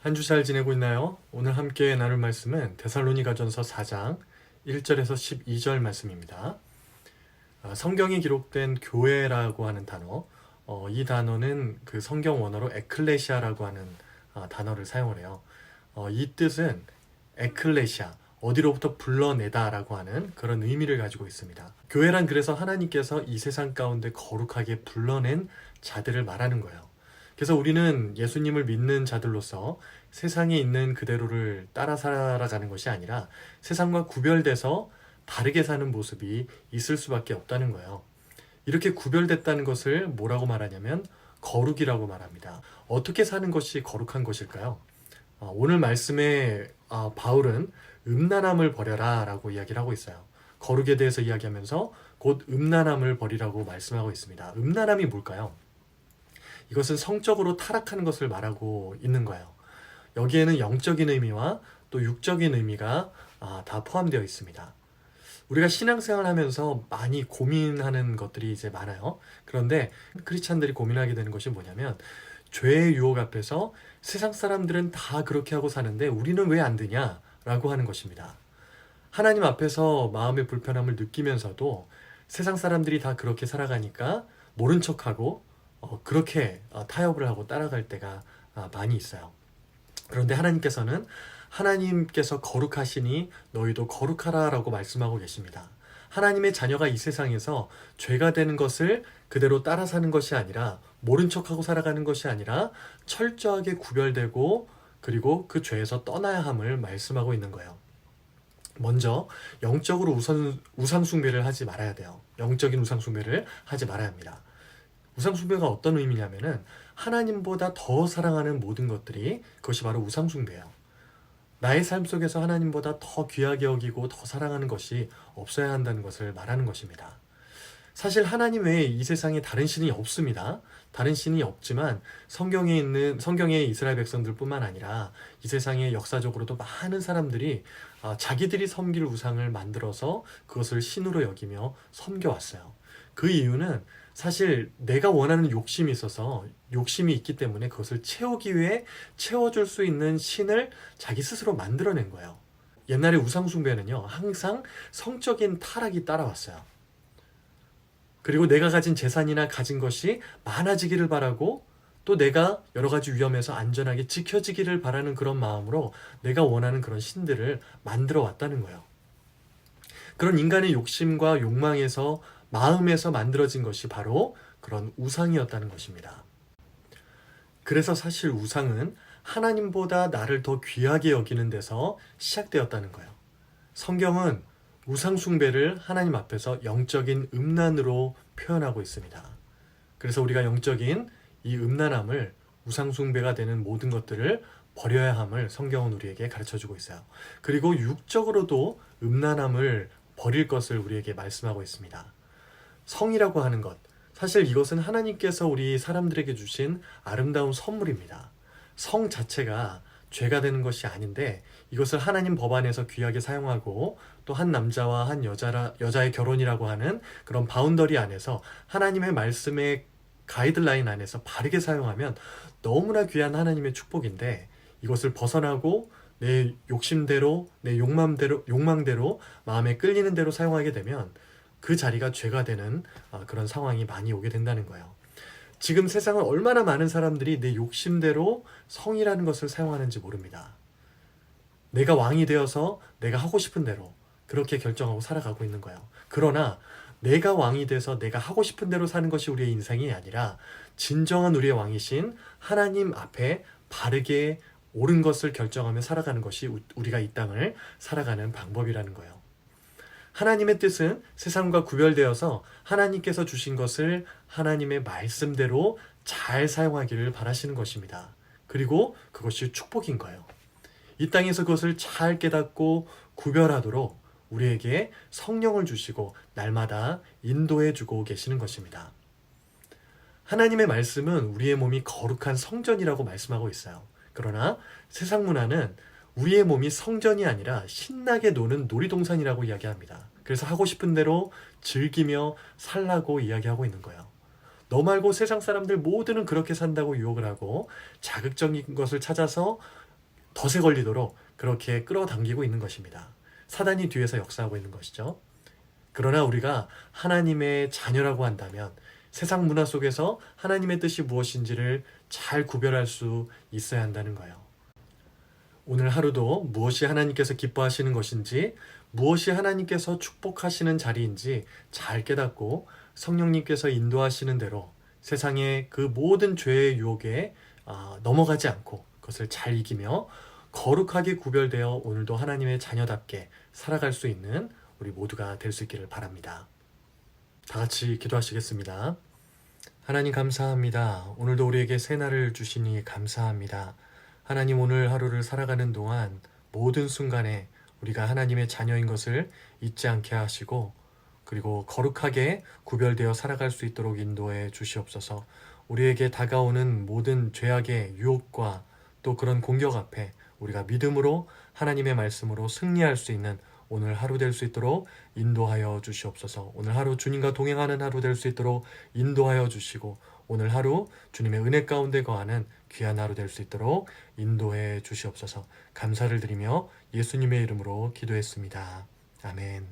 한 주 잘 지내고 있나요? 오늘 함께 나눌 말씀은 데살로니가전서 4장 1절에서 12절 말씀입니다. 성경에 기록된 교회라고 하는 단어, 이 단어는 그 성경 원어로 에클레시아라고 하는 단어를 사용을 해요. 이 뜻은 에클레시아, 어디로부터 불러내다라고 하는 그런 의미를 가지고 있습니다. 교회란 그래서 하나님께서 이 세상 가운데 거룩하게 불러낸 자들을 말하는 거예요. 그래서 우리는 예수님을 믿는 자들로서 세상에 있는 그대로를 따라 살아가는 것이 아니라 세상과 구별돼서 다르게 사는 모습이 있을 수밖에 없다는 거예요. 이렇게 구별됐다는 것을 뭐라고 말하냐면 거룩이라고 말합니다. 어떻게 사는 것이 거룩한 것일까요? 오늘 말씀에 바울은 음란함을 버려라 라고 이야기를 하고 있어요. 거룩에 대해서 이야기하면서 곧 음란함을 버리라고 말씀하고 있습니다. 음란함이 뭘까요? 이것은 성적으로 타락하는 것을 말하고 있는 거예요. 여기에는 영적인 의미와 또 육적인 의미가 다 포함되어 있습니다. 우리가 신앙생활 하면서 많이 고민하는 것들이 이제 많아요. 그런데 크리스찬들이 고민하게 되는 것이 뭐냐면 죄의 유혹 앞에서 세상 사람들은 다 그렇게 하고 사는데 우리는 왜 안 되냐? 라고 하는 것입니다. 하나님 앞에서 마음의 불편함을 느끼면서도 세상 사람들이 다 그렇게 살아가니까 모른 척하고 그렇게 타협을 하고 따라갈 때가 많이 있어요. 그런데 하나님께서는 하나님께서 거룩하시니 너희도 거룩하라 라고 말씀하고 계십니다. 하나님의 자녀가 이 세상에서 죄가 되는 것을 그대로 따라 사는 것이 아니라 모른 척하고 살아가는 것이 아니라 철저하게 구별되고 그리고 그 죄에서 떠나야 함을 말씀하고 있는 거예요. 먼저 영적으로 우상 숭배를 하지 말아야 돼요. 영적인 우상 숭배를 하지 말아야 합니다. 우상 숭배가 어떤 의미냐면은 하나님보다 더 사랑하는 모든 것들이 그것이 바로 우상 숭배예요. 나의 삶 속에서 하나님보다 더 귀하게 여기고 더 사랑하는 것이 없어야 한다는 것을 말하는 것입니다. 사실 하나님 외에 이 세상에 다른 신이 없습니다. 다른 신이 없지만 성경의 이스라엘 백성들뿐만 아니라 이 세상에 역사적으로도 많은 사람들이 자기들이 섬길 우상을 만들어서 그것을 신으로 여기며 섬겨왔어요. 그 이유는 사실 내가 원하는 욕심이 있어서 욕심이 있기 때문에 그것을 채우기 위해 채워줄 수 있는 신을 자기 스스로 만들어낸 거예요. 옛날에 우상숭배는요, 항상 성적인 타락이 따라왔어요. 그리고 내가 가진 재산이나 가진 것이 많아지기를 바라고 또 내가 여러 가지 위험에서 안전하게 지켜지기를 바라는 그런 마음으로 내가 원하는 그런 신들을 만들어 왔다는 거예요. 그런 인간의 욕심과 욕망에서 마음에서 만들어진 것이 바로 그런 우상이었다는 것입니다. 그래서 사실 우상은 하나님보다 나를 더 귀하게 여기는 데서 시작되었다는 거예요. 성경은 우상 숭배를 하나님 앞에서 영적인 음란으로 표현하고 있습니다. 그래서 우리가 영적인 이 음란함을 우상 숭배가 되는 모든 것들을 버려야 함을 성경은 우리에게 가르쳐주고 있어요. 그리고 육적으로도 음란함을 버릴 것을 우리에게 말씀하고 있습니다. 성이라고 하는 것, 사실 이것은 하나님께서 우리 사람들에게 주신 아름다운 선물입니다. 성 자체가 죄가 되는 것이 아닌데 이것을 하나님 법 안에서 귀하게 사용하고 또 한 남자와 한 여자의 결혼이라고 하는 그런 바운더리 안에서 하나님의 말씀의 가이드라인 안에서 바르게 사용하면 너무나 귀한 하나님의 축복인데 이것을 벗어나고 내 욕심대로 내 욕망대로 마음에 끌리는 대로 사용하게 되면 그 자리가 죄가 되는 그런 상황이 많이 오게 된다는 거예요. 지금 세상은 얼마나 많은 사람들이 내 욕심대로 성이라는 것을 사용하는지 모릅니다. 내가 왕이 되어서 내가 하고 싶은 대로 그렇게 결정하고 살아가고 있는 거예요. 그러나 내가 왕이 돼서 내가 하고 싶은 대로 사는 것이 우리의 인생이 아니라 진정한 우리의 왕이신 하나님 앞에 바르게 옳은 것을 결정하며 살아가는 것이 우리가 이 땅을 살아가는 방법이라는 거예요. 하나님의 뜻은 세상과 구별되어서 하나님께서 주신 것을 하나님의 말씀대로 잘 사용하기를 바라시는 것입니다. 그리고 그것이 축복인 거예요. 이 땅에서 그것을 잘 깨닫고 구별하도록 우리에게 성령을 주시고 날마다 인도해 주고 계시는 것입니다. 하나님의 말씀은 우리의 몸이 거룩한 성전이라고 말씀하고 있어요. 그러나 세상 문화는 우리의 몸이 성전이 아니라 신나게 노는 놀이동산이라고 이야기합니다. 그래서 하고 싶은 대로 즐기며 살라고 이야기하고 있는 거예요. 너 말고 세상 사람들 모두는 그렇게 산다고 유혹을 하고 자극적인 것을 찾아서 덫에 걸리도록 그렇게 끌어당기고 있는 것입니다. 사단이 뒤에서 역사하고 있는 것이죠. 그러나 우리가 하나님의 자녀라고 한다면 세상 문화 속에서 하나님의 뜻이 무엇인지를 잘 구별할 수 있어야 한다는 거예요. 오늘 하루도 무엇이 하나님께서 기뻐하시는 것인지, 무엇이 하나님께서 축복하시는 자리인지 잘 깨닫고 성령님께서 인도하시는 대로 세상의 그 모든 죄의 유혹에 넘어가지 않고 그것을 잘 이기며 거룩하게 구별되어 오늘도 하나님의 자녀답게 살아갈 수 있는 우리 모두가 될 수 있기를 바랍니다. 다 같이 기도하시겠습니다. 하나님 감사합니다. 오늘도 우리에게 새 날을 주시니 감사합니다. 하나님 오늘 하루를 살아가는 동안 모든 순간에 우리가 하나님의 자녀인 것을 잊지 않게 하시고 그리고 거룩하게 구별되어 살아갈 수 있도록 인도해 주시옵소서. 우리에게 다가오는 모든 죄악의 유혹과 또 그런 공격 앞에 우리가 믿음으로 하나님의 말씀으로 승리할 수 있는 오늘 하루 될 수 있도록 인도하여 주시옵소서. 오늘 하루 주님과 동행하는 하루 될 수 있도록 인도하여 주시고 오늘 하루 주님의 은혜 가운데 거하는 귀한 하루 될 수 있도록 인도해 주시옵소서. 감사를 드리며 예수님의 이름으로 기도했습니다. 아멘.